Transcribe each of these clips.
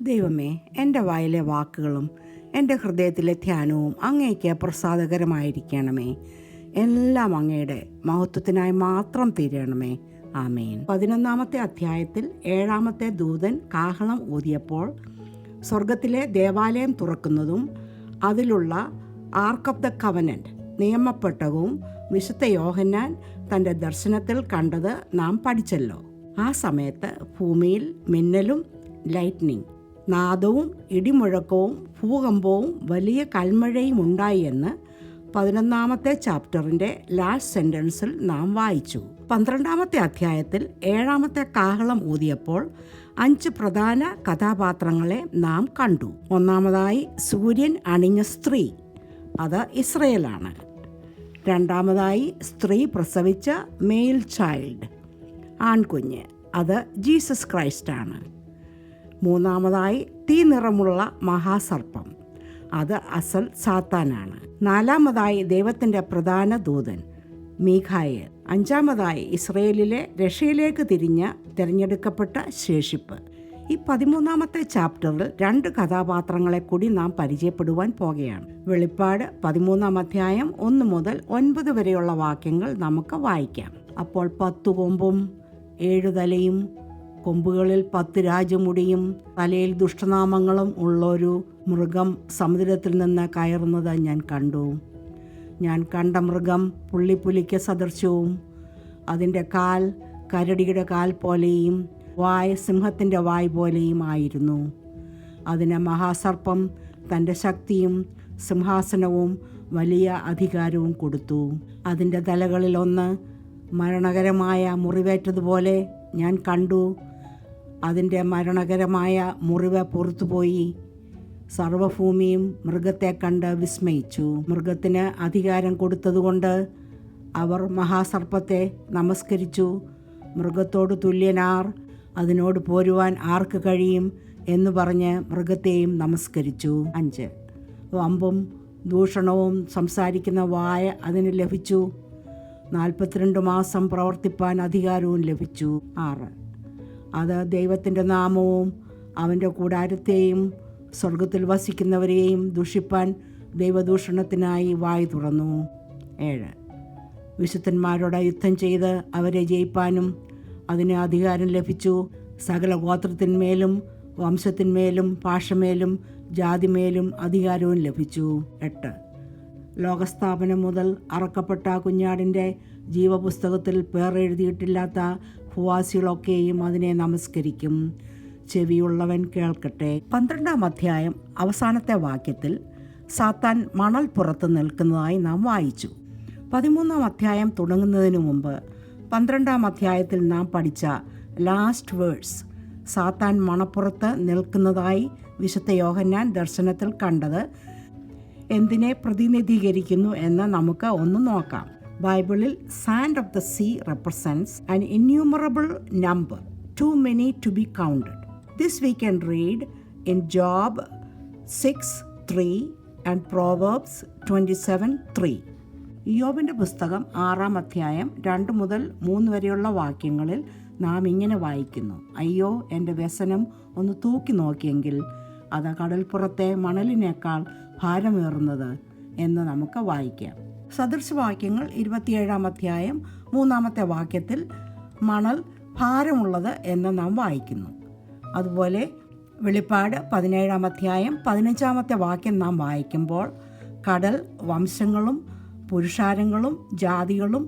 ദൈവമേ, എൻ്റെ വായിലെ വാക്കുകളും എൻ്റെ ഹൃദയത്തിലെ ധ്യാനവും അങ്ങേക്ക് പ്രസാദകരമായിരിക്കണമേ. എല്ലാം അങ്ങയുടെ മഹത്വത്തിനായി മാത്രം തീരണമേ. ആമേൻ. 11-ാമത്തെ അധ്യായത്തിൽ 7-ാമത്തെ ദൂതൻ കാഹളം ഊതിയപ്പോൾ സ്വർഗത്തിലെ ദേവാലയം തുറക്കുന്നതും അതിലുള്ള ആർക്ക് ഓഫ് ദ കവനന്റ് നിയമപ്പെട്ടകവും വിശുദ്ധ യോഹന്നാൻ തൻ്റെ ദർശനത്തിൽ കണ്ടത് നാം പഠിച്ചല്ലോ. ആ സമയത്ത് ഭൂമിയിൽ മിന്നലും ലൈറ്റ്നിങ് നാദവും ഇടിമുഴക്കവും ഭൂകമ്പവും വലിയ കൽമഴയും ഉണ്ടായി എന്ന് 11-ാമത്തെ ചാപ്റ്ററിൻ്റെ ലാസ്റ്റ് സെൻറ്റൻസിൽ നാം വായിച്ചു. 12-ാമത്തെ അധ്യായത്തിൽ 7-ാമത്തെ കാഹളം ഊതിയപ്പോൾ 5 പ്രധാന കഥാപാത്രങ്ങളെ നാം കണ്ടു. ഒന്നാമതായി സൂര്യൻ അണിഞ്ഞ സ്ത്രീ, അത് ഇസ്രയേലാണ്. രണ്ടാമതായി സ്ത്രീ പ്രസവിച്ച മെയിൽ ചൈൽഡ്, ആൺകുഞ്ഞ്, അത് ജീസസ് ക്രൈസ്റ്റാണ്. മൂന്നാമതായി തീ നിറമുള്ള മഹാസർപ്പം, അത് അസൽ സാത്താനാണ്. നാലാമതായി ദൈവത്തിൻ്റെ പ്രധാന ദൂതൻ മീഖായേൽ. അഞ്ചാമതായി ഇസ്രയേലിലെ രക്ഷയിലേക്ക് തിരഞ്ഞെടുക്കപ്പെട്ട ശേഷിപ്പ്. ഈ 13-ാമത്തെ ചാപ്റ്ററിൽ 2 കഥാപാത്രങ്ങളെ കൂടി നാം പരിചയപ്പെടുവാൻ പോകുകയാണ്. വെളിപ്പാട് 13-ാം അധ്യായം 1 മുതൽ 9 വരെയുള്ള വാക്യങ്ങൾ നമുക്ക് വായിക്കാം. അപ്പോൾ 10 കൊമ്പും 7 തലയും കൊമ്പുകളിൽ 10 രാജമുടിയും തലയിൽ ദുഷ്ടനാമങ്ങളും ഉള്ളൊരു മൃഗം സമുദ്രത്തിൽ നിന്ന് കയറുന്നത് ഞാൻ കണ്ടു. ഞാൻ കണ്ട മൃഗം പുള്ളിപ്പുലിക്ക് സദൃശ്യവും അതിൻ്റെ കാൽ കരടിയുടെ കാൽ പോലെയും വായ് സിംഹത്തിൻ്റെ വായ് പോലെയും ആയിരുന്നു. അതിന് മഹാസർപ്പം തൻ്റെ ശക്തിയും സിംഹാസനവും വലിയ അധികാരവും കൊടുത്തു. അതിൻ്റെ തലകളിലൊന്ന് മരണകരമായ മുറിവേറ്റതുപോലെ ഞാൻ കണ്ടു. അതിൻ്റെ മരണകരമായ മുറിവ് പുറത്തുപോയി. സർവഭൂമിയും മൃഗത്തെ കണ്ട് വിസ്മയിച്ചു. മൃഗത്തിന് അധികാരം കൊടുത്തതുകൊണ്ട് അവർ മഹാസർപ്പത്തെ നമസ്കരിച്ചു. മൃഗത്തോട് തുല്യനാർ, അതിനോട് പോരുവാൻ ആർക്ക് കഴിയും എന്ന് പറഞ്ഞ് മൃഗത്തെയും നമസ്കരിച്ചു. 5 വമ്പും ദൂഷണവും സംസാരിക്കുന്ന വായ അതിന് ലഭിച്ചു. 42 മാസം പ്രവർത്തിപ്പാൻ അധികാരവും ലഭിച്ചു. 6 അത് ദൈവത്തിൻ്റെ നാമവും അവൻ്റെ കൂടാരത്തെയും സ്വർഗത്തിൽ വസിക്കുന്നവരെയും ദുഷിപ്പാൻ ദൈവദൂഷണത്തിനായി വായ് തുറന്നു. 7 വിശുദ്ധന്മാരോട് യുദ്ധം ചെയ്ത് അവരെ ജയിപ്പാനും അതിന് അധികാരം ലഭിച്ചു. സകല ഗോത്രത്തിന്മേലും വംശത്തിന്മേലും ഭാഷമേലും ജാതിമേലും അധികാരവും ലഭിച്ചു. 8 ലോകസ്ഥാപനം മുതൽ അറക്കപ്പെട്ട കുഞ്ഞാടിൻ്റെ ജീവപുസ്തകത്തിൽ പേർ എഴുതിയിട്ടില്ലാത്ത ഭൂവാസികളൊക്കെയും അതിനെ നമസ്കരിക്കും. ചെവിയുള്ളവൻ കേൾക്കട്ടെ. 12-ാം അധ്യായം അവസാനത്തെ വാക്യത്തിൽ സാത്താൻ മണൽ പുറത്ത് നിൽക്കുന്നതായി നാം വായിച്ചു. 13-ാം അധ്യായം തുടങ്ങുന്നതിന് മുമ്പ് 12-ാം അധ്യായത്തിൽ നാം പഠിച്ച ലാസ്റ്റ് വേഴ്സ് സാത്താൻ മണപ്പുറത്ത് നിൽക്കുന്നതായി വിശുദ്ധ യോഹന്നാൻ ദർശനത്തിൽ കണ്ടത് എന്തിനെ പ്രതിനിധീകരിക്കുന്നു എന്ന് നമുക്ക് ഒന്ന് നോക്കാം. ബൈബിളിൽ sand of the sea represents an innumerable number, too many to be counted. This we can read in Job 6:3 and Proverbs 27:3. യോബിൻ്റെ പുസ്തകം 6-ാം അധ്യായം 2 മുതൽ 3 വരെയുള്ള വാക്യങ്ങളിൽ നാം ഇങ്ങനെ വായിക്കുന്നു: അയ്യോ, എൻ്റെ വ്യസനം ഒന്ന് തൂക്കി നോക്കിയെങ്കിൽ അത് കടൽപ്പുറത്തെ മണലിനേക്കാൾ ഭാരമേറുന്നത് എന്ന് നമുക്ക് വായിക്കാം. സദൃശവാക്യങ്ങൾ 27-ാം അധ്യായം 3-ാമത്തെ വാക്യത്തിൽ മണൽ ഭാരമുള്ളത് എന്ന് നാം വായിക്കുന്നു. അതുപോലെ വെളിപ്പാട് 17-ാം അധ്യായം 15-ാമത്തെ വാക്യം നാം വായിക്കുമ്പോൾ കടൽ വംശങ്ങളും പുരുഷാരങ്ങളും ജാതികളും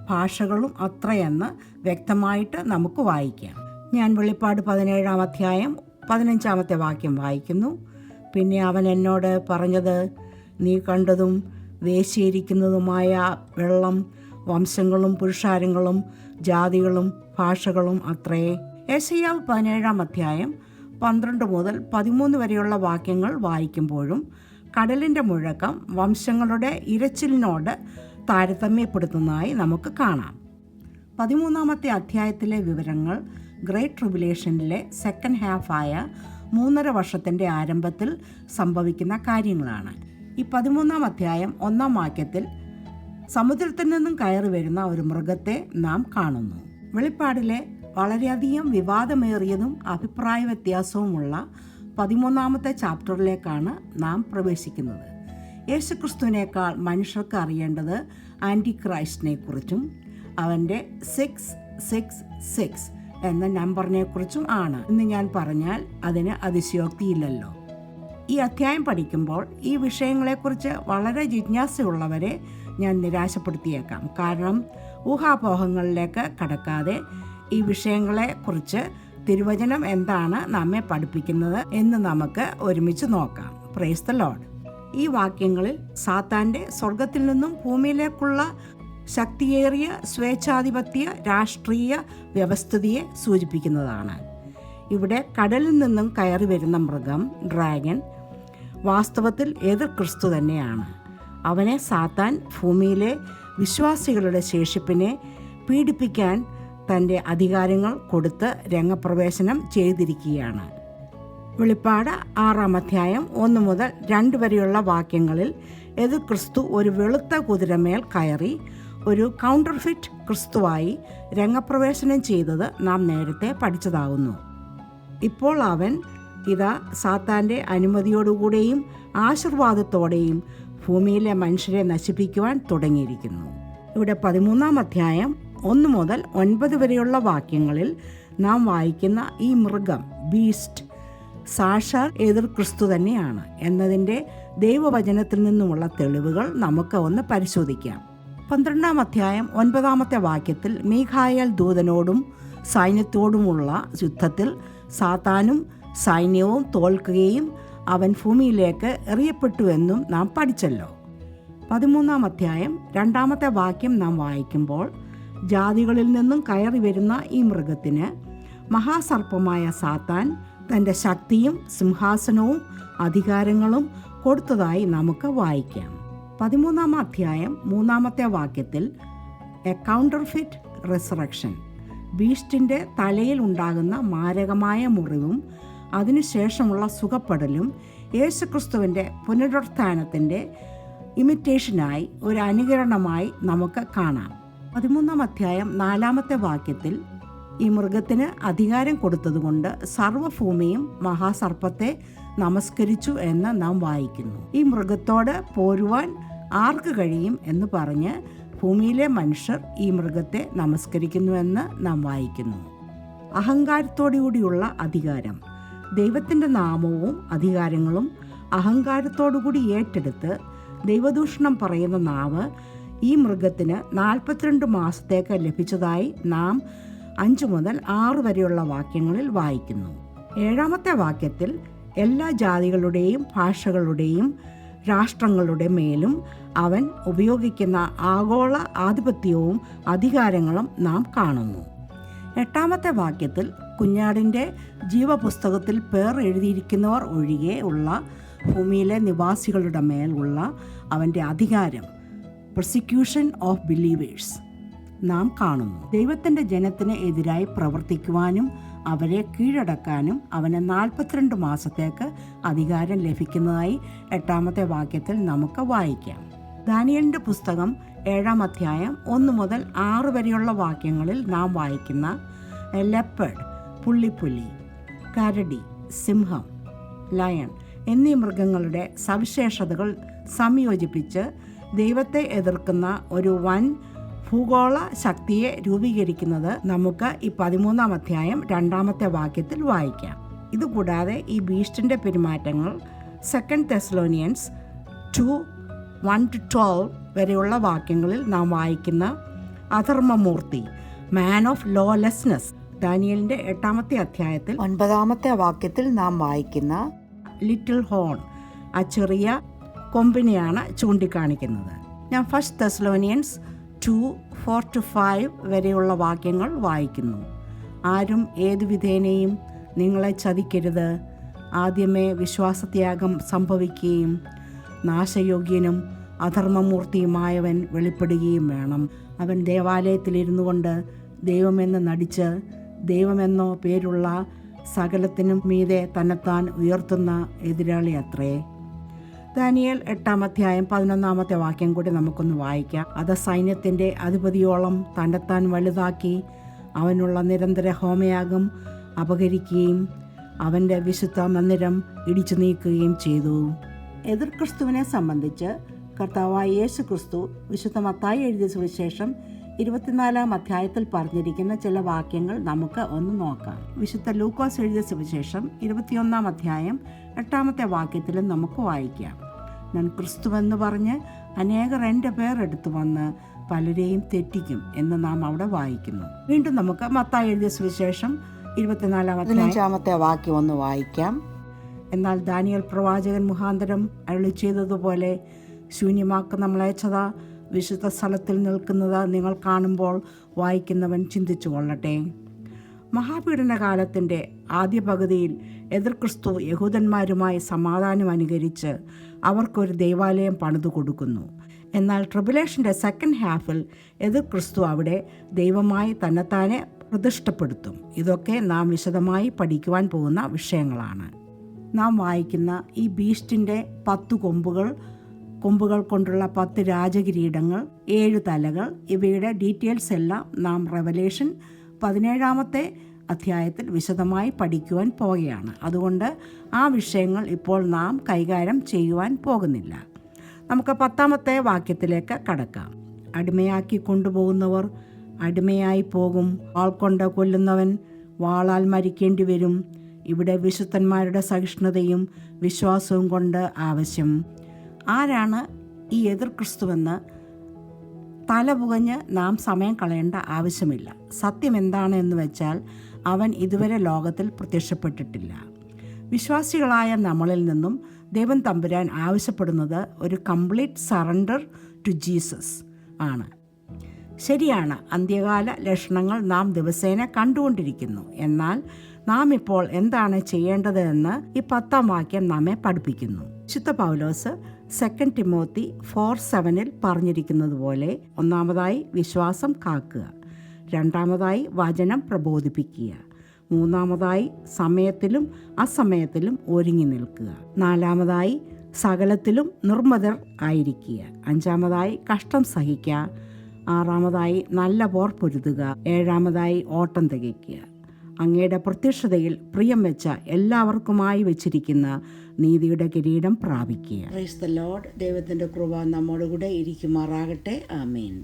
ഭാഷകളും അത്രയെന്ന് വ്യക്തമായിട്ട് നമുക്ക് വായിക്കാം. ഞാൻ വെളിപ്പാട് 17-ാം അധ്യായം 15-ാമത്തെ വാക്യം വായിക്കുന്നു. പിന്നെ അവൻ എന്നോട് പറഞ്ഞത്, നീ കണ്ടതും വേശിയിരിക്കുന്നതുമായ വെള്ളം വംശങ്ങളും പുരുഷാരങ്ങളും ജാതികളും ഭാഷകളും അത്രേ. യെശയ്യാവ് 17-ാം അധ്യായം 12 മുതൽ 13 വരെയുള്ള വാക്യങ്ങൾ വായിക്കുമ്പോഴും കടലിൻ്റെ മുഴക്കം വംശങ്ങളുടെ ഇരച്ചിലിനോട് താരതമ്യപ്പെടുത്തുന്നതായി നമുക്ക് കാണാം. 13-ാമത്തെ അധ്യായത്തിലെ വിവരങ്ങൾ ഗ്രേറ്റ് ട്രിബുലേഷനിലെ സെക്കൻഡ് ഹാഫായ 3.5 വർഷത്തിൻ്റെ ആരംഭത്തിൽ സംഭവിക്കുന്ന കാര്യങ്ങളാണ്. ഈ 13-ാം അധ്യായം 1-ാം വാക്യത്തിൽ സമുദ്രത്തിൽ നിന്നും കയറി വരുന്ന ഒരു മൃഗത്തെ നാം കാണുന്നു. വെളിപ്പാടിലെ വളരെയധികം വിവാദമേറിയതും അഭിപ്രായ വ്യത്യാസവുമുള്ള 13-ാമത്തെ ചാപ്റ്ററിലേക്കാണ് നാം പ്രവേശിക്കുന്നത്. യേശുക്രിസ്തുവിനേക്കാൾ മനുഷ്യർക്ക് അറിയേണ്ടത് ആൻറ്റി ക്രൈസ്റ്റിനെ കുറിച്ചും അവൻ്റെ 666 എന്ന നമ്പറിനെ കുറിച്ചും ആണ് എന്ന് ഞാൻ പറഞ്ഞാൽ അതിന് അതിശയോക്തിയില്ലല്ലോ. ഈ അധ്യായം പഠിക്കുമ്പോൾ ഈ വിഷയങ്ങളെക്കുറിച്ച് വളരെ ജിജ്ഞാസയുള്ളവരെ ഞാൻ നിരാശപ്പെടുത്തിയേക്കാം. കാരണം ഊഹാപോഹങ്ങളിലേക്ക് കടക്കാതെ ഈ വിഷയങ്ങളെക്കുറിച്ച് തിരുവചനം എന്താണ് നമ്മെ പഠിപ്പിക്കുന്നത് എന്ന് നമുക്ക് ഒരുമിച്ച് നോക്കാം. Price the Lord. ഈ വാക്യങ്ങളിൽ സാത്താൻ്റെ സ്വർഗത്തിൽ നിന്നും ഭൂമിയിലേക്കുള്ള ശക്തിയേറിയ സ്വേച്ഛാധിപത്യ രാഷ്ട്രീയ വ്യവസ്ഥിതിയെ സൂചിപ്പിക്കുന്നതാണ്. ഇവിടെ കടലിൽ നിന്നും കയറി വരുന്ന മൃഗം, ഡ്രാഗൺ, വാസ്തവത്തിൽ എതിർ ക്രിസ്തു തന്നെയാണ്. അവനെ സാത്താൻ ഭൂമിയിലെ വിശ്വാസികളുടെ ശേഷിപ്പിനെ പീഡിപ്പിക്കാൻ തൻ്റെ അധികാരങ്ങൾ കൊടുത്ത് രംഗപ്രവേശനം ചെയ്തിരിക്കുകയാണ്. വെളിപ്പാട് 6-ാം അധ്യായം 1 മുതൽ 2 വരെയുള്ള വാക്യങ്ങളിൽ എതിർ ക്രിസ്തു ഒരു വെളുത്ത കുതിരമേൽ കയറി ഒരു കൗണ്ടർഫിറ്റ് ക്രിസ്തുവായി രംഗപ്രവേശനം ചെയ്തത് നാം നേരത്തെ പഠിച്ചതാകുന്നു. ഇപ്പോൾ അവൻ ഇതാ സാത്താൻ്റെ അനുമതിയോടുകൂടെയും ആശീർവാദത്തോടെയും ഭൂമിയിലെ മനുഷ്യരെ നശിപ്പിക്കുവാൻ തുടങ്ങിയിരിക്കുന്നു. ഇവിടെ 13-ാം അധ്യായം 1 മുതൽ 9 വരെയുള്ള വാക്യങ്ങളിൽ നാം വായിക്കുന്ന ഈ മൃഗം, ബീസ്റ്റ്, സാക്ഷാൽ എതിർ ക്രിസ്തു തന്നെയാണ് എന്നതിൻ്റെ ദൈവവചനത്തിൽ നിന്നുമുള്ള തെളിവുകൾ നമുക്ക് ഒന്ന് പരിശോധിക്കാം. 12-ാം അധ്യായം 9-ാമത്തെ വാക്യത്തിൽ മീഖായേൽ ദൂതനോടും സൈന്യത്തോടുമുള്ള യുദ്ധത്തിൽ സാത്താനും സൈന്യവും തോൽക്കുകയും അവൻ ഭൂമിയിലേക്ക് എറിയപ്പെട്ടുവെന്നും നാം പഠിച്ചല്ലോ. 13-ാം അധ്യായം 2-ാമത്തെ വാക്യം നാം വായിക്കുമ്പോൾ ജാതികളിൽ നിന്നും കയറി വരുന്ന ഈ മൃഗത്തിന് മഹാസർപ്പമായ സാത്താൻ തൻ്റെ ശക്തിയും സിംഹാസനവും അധികാരങ്ങളും കൊടുത്തതായി നമുക്ക് വായിക്കാം. 13-ാം അധ്യായം 3-ാമത്തെ വാക്യത്തിൽ എ കൗണ്ടർഫിറ്റ് റിസറക്ഷൻ, ബീസ്റ്റിൻ്റെ തലയിൽ ഉണ്ടാകുന്ന മാരകമായ മുറിവും അതിനുശേഷമുള്ള സുഖപ്പെടലും യേശുക്രിസ്തുവിൻ്റെ പുനരുത്ഥാനത്തിൻ്റെ ഇമിറ്റേഷനായി ഒരു അനുകരണമായി നമുക്ക് കാണാം. 13-ാം അധ്യായം 4-ാമത്തെ വാക്യത്തിൽ ഈ മൃഗത്തിന് അധികാരം കൊടുത്തതുകൊണ്ട് സർവ്വഭൂമിയും മഹാസർപ്പത്തെ നമസ്കരിച്ചു എന്ന് നാം വായിക്കുന്നു. ഈ മൃഗത്തോട് പോരുവാൻ ആർക്ക് കഴിയും എന്ന് പറഞ്ഞ് ഭൂമിയിലെ മനുഷ്യർ ഈ മൃഗത്തെ നമസ്കരിക്കുന്നുവെന്ന് നാം വായിക്കുന്നു. അഹങ്കാരത്തോടുകൂടിയുള്ള അധികാരം, ദൈവത്തിൻ്റെ നാമവും അധികാരങ്ങളും അഹങ്കാരത്തോടുകൂടി ഏറ്റെടുത്ത് ദൈവദൂഷണം പറയുന്ന നാവ് ഈ മൃഗത്തിന് 42 മാസത്തേക്ക് ലഭിച്ചതായി നാം 5 മുതൽ 6 വരെയുള്ള വാക്യങ്ങളിൽ വായിക്കുന്നു. 7-ാമത്തെ വാക്യത്തിൽ എല്ലാ ജാതികളുടെയും ഭാഷകളുടെയും രാഷ്ട്രങ്ങളുടെ മേലും അവൻ ഉപയോഗിക്കുന്ന ആഗോള ആധിപത്യവും അധികാരങ്ങളും നാം കാണുന്നു. 8-ാമത്തെ വാക്യത്തിൽ കുഞ്ഞാടിൻ്റെ ജീവപുസ്തകത്തിൽ പേർ എഴുതിയിരിക്കുന്നവർ ഒഴികെ ഉള്ള ഭൂമിയിലെ നിവാസികളുടെ മേൽ ഉള്ള അവൻ്റെ അധികാരം, പ്രോസിക്യൂഷൻ ഓഫ് ബിലീവേഴ്സ്, നാം കാണുന്നു. ദൈവത്തിൻ്റെ ജനത്തിന് എതിരായി പ്രവർത്തിക്കുവാനും അവരെ കീഴടക്കാനും അവന് 42 മാസത്തേക്ക് അധികാരം ലഭിക്കുന്നതായി 8-ാമത്തെ വാക്യത്തിൽ നമുക്ക് വായിക്കാം. ദാനിയേലിൻ്റെ പുസ്തകം 7-ാം അധ്യായം 1 മുതൽ 6 വരെയുള്ള വാക്യങ്ങളിൽ നാം വായിക്കുന്ന ലെപ്പേർഡ്, പുള്ളിപ്പുലി, കരടി, സിംഹം, ലയൺ എന്നീ മൃഗങ്ങളുടെ സവിശേഷതകൾ സംയോജിപ്പിച്ച് ദൈവത്തെ എതിർക്കുന്ന ഒരു വൻ ഭൂഗോള ശക്തിയെ രൂപീകരിക്കുന്നത് നമുക്ക് ഈ 13-ാം അധ്യായം 2-ാമത്തെ വാക്യത്തിൽ വായിക്കാം. ഇതുകൂടാതെ ഈ ബീസ്റ്റിൻ്റെ പെരുമാറ്റങ്ങൾ 2 തെസ്സലോനിയൻസ് 2:1-12 വരെയുള്ള വാക്യങ്ങളിൽ നാം വായിക്കുന്ന അധർമ്മമൂർത്തി, മാൻ ഓഫ് ലോലെസ്നെസ്, ദാനിയേലിൻ്റെ 8-ാമത്തെ അധ്യായത്തിൽ 9-ാമത്തെ വാക്യത്തിൽ നാം വായിക്കുന്ന ലിറ്റിൽ ഹോൺ, ആ ചെറിയ കൊമ്പിനെയാണ് ചൂണ്ടിക്കാണിക്കുന്നത്. ഞാൻ 1 തെസ്സലോനിയൻസ് 2:4-5 വരെയുള്ള വാക്യങ്ങൾ വായിക്കുന്നു. ആരും ഏതു വിധേനയും നിങ്ങളെ ചതിക്കരുത്. ആദ്യമേ വിശ്വാസത്യാഗം സംഭവിക്കുകയും നാശയോഗ്യനും അധർമ്മമൂർത്തിയുമായവൻ വെളിപ്പെടുകയും വേണം. അവൻ ദേവാലയത്തിലിരുന്നു കൊണ്ട് ദൈവമെന്ന് നടിച്ച് ദൈവമെന്നോ പേരുള്ള സകലത്തിനും മീതെ തന്നെത്താൻ ഉയർത്തുന്ന എതിരാളി അത്രേ. ദാനിയേൽ 8-ാം അധ്യായം 11-ാമത്തെ വാക്യം കൂടി നമുക്കൊന്ന് വായിക്കാം. അത് സൈന്യത്തിൻ്റെ അധിപതിയോളം തന്നെത്താൻ വലുതാക്കി അവനുള്ള നിരന്തര ഹോമയാഗം അപഹരിക്കുകയും അവൻ്റെ വിശുദ്ധ മന്ദിരം ഇടിച്ചു നീക്കുകയും ചെയ്തു. എതിർ ക്രിസ്തുവിനെ സംബന്ധിച്ച് കർത്താവായ യേശു ക്രിസ്തു വിശുദ്ധ മത്തായി എഴുതിയ സുവിശേഷം 24 അധ്യായത്തിൽ പറഞ്ഞിരിക്കുന്ന ചില വാക്യങ്ങൾ നമുക്ക് ഒന്ന് നോക്കാം. വിശുദ്ധ ലൂക്കോസ് എഴുതിയ സുവിശേഷം 21 അധ്യായം 8 വാക്യത്തിലും നമുക്ക് വായിക്കാം. ഞാൻ ക്രിസ്തുവെന്ന് പറഞ്ഞ് അനേകർ എൻ്റെ പേരെടുത്തു വന്ന് പലരെയും തെറ്റിക്കും എന്ന് നാം അവിടെ വായിക്കുന്നു. വീണ്ടും നമുക്ക് മത്തായി എഴുതിയ സുവിശേഷം 24 വാക്യം ഒന്ന് വായിക്കാം. എന്നാൽ ദാനിയേൽ പ്രവാചകൻ മുഖാന്തരം അരുളി ചെയ്തതുപോലെ ശൂന്യമാക്കുന്ന മ്ലേച്ഛത വിശുദ്ധ സ്ഥലത്തിൽ നിൽക്കുന്നത് നിങ്ങൾ കാണുമ്പോൾ വായിക്കുന്നവൻ ചിന്തിച്ചു കൊള്ളട്ടെ. മഹാപീഡന കാലത്തിൻ്റെ ആദ്യ പകുതിയിൽ എതിർ ക്രിസ്തു യഹൂദന്മാരുമായി സമാധാനം അനുകരിച്ച് അവർക്കൊരു ദൈവാലയം പണിതു കൊടുക്കുന്നു. എന്നാൽ ട്രിബുലേഷൻ്റെ സെക്കൻഡ് ഹാഫിൽ എതിർ ക്രിസ്തു അവിടെ ദൈവമായി തന്നെത്താനെ പ്രതിഷ്ഠപ്പെടുത്തും. ഇതൊക്കെ നാം വിശദമായി പഠിക്കുവാൻ പോകുന്ന വിഷയങ്ങളാണ്. നാം വായിക്കുന്ന ഈ ബീസ്റ്റിൻ്റെ 10 കൊമ്പുകൾ കൊണ്ടുള്ള 10 രാജകിരീടങ്ങൾ, 7 തലകൾ, ഇവയുടെ ഡീറ്റെയിൽസ് എല്ലാം നാം റെവലേഷൻ 17 അധ്യായത്തിൽ വിശദമായി പഠിക്കുവാൻ പോകുകയാണ്. അതുകൊണ്ട് ആ വിഷയങ്ങൾ ഇപ്പോൾ നാം കൈകാര്യം ചെയ്യുവാൻ പോകുന്നില്ല. നമുക്ക് 10 വാക്യത്തിലേക്ക് കടക്കാം. അടിമയാക്കി കൊണ്ടുപോകുന്നവർ അടിമയായി പോകും. വാൾ കൊണ്ട് കൊല്ലുന്നവൻ വാളാൽ മരിക്കേണ്ടി വരും. ഇവിടെ വിശുദ്ധന്മാരുടെ സഹിഷ്ണുതയും വിശ്വാസവും കൊണ്ട് ആവശ്യം. ആരാണ് ഈ എതിർ ക്രിസ്തുവെന്ന് തല പുകഞ്ഞ് നാം സമയം കളയേണ്ട ആവശ്യമില്ല. സത്യം എന്താണ് എന്ന് വെച്ചാൽ അവൻ ഇതുവരെ ലോകത്തിൽ പ്രത്യക്ഷപ്പെട്ടിട്ടില്ല. വിശ്വാസികളായ നമ്മളിൽ നിന്നും ദൈവം തമ്പുരാൻ ആവശ്യപ്പെടുന്നത് ഒരു കംപ്ലീറ്റ് സറണ്ടർ ടു ജീസസ് ആണ്. ശരിയാണ്, അന്ത്യകാല ലക്ഷണങ്ങൾ നാം ദിവസേന കണ്ടുകൊണ്ടിരിക്കുന്നു. എന്നാൽ നാം ഇപ്പോൾ എന്താണ് ചെയ്യേണ്ടത് എന്ന് ഈ 10 വാക്യം നമ്മെ പഠിപ്പിക്കുന്നു. വിശുദ്ധ പൗലോസ് 2 തിമോത്തി 4:7 പറഞ്ഞിരിക്കുന്നത് പോലെ, ഒന്നാമതായി വിശ്വാസം കാക്കുക, രണ്ടാമതായി വചനം പ്രബോധിപ്പിക്കുക, മൂന്നാമതായി സമയത്തിലും അസമയത്തിലും ഒരുങ്ങി നിൽക്കുക, നാലാമതായി സകലത്തിലും നിർമ്മതർ ആയിരിക്കുക, അഞ്ചാമതായി കഷ്ടം സഹിക്കുക, ആറാമതായി നല്ല പോർ പൊരുതുക, ഏഴാമതായി ഓട്ടം തികയ്ക്കുക. അങ്ങയുടെ പ്രത്യക്ഷതയിൽ പ്രിയം വെച്ച എല്ലാവർക്കുമായി വെച്ചിരിക്കുന്ന നീതിയുടെ കിരീടം പ്രാപിക്കുക. Praise the Lord. ദൈവത്തിൻ്റെ കൃപ നമ്മോടുകൂടെ ഇരിക്കുമാറാകട്ടെ. ആമേൻ.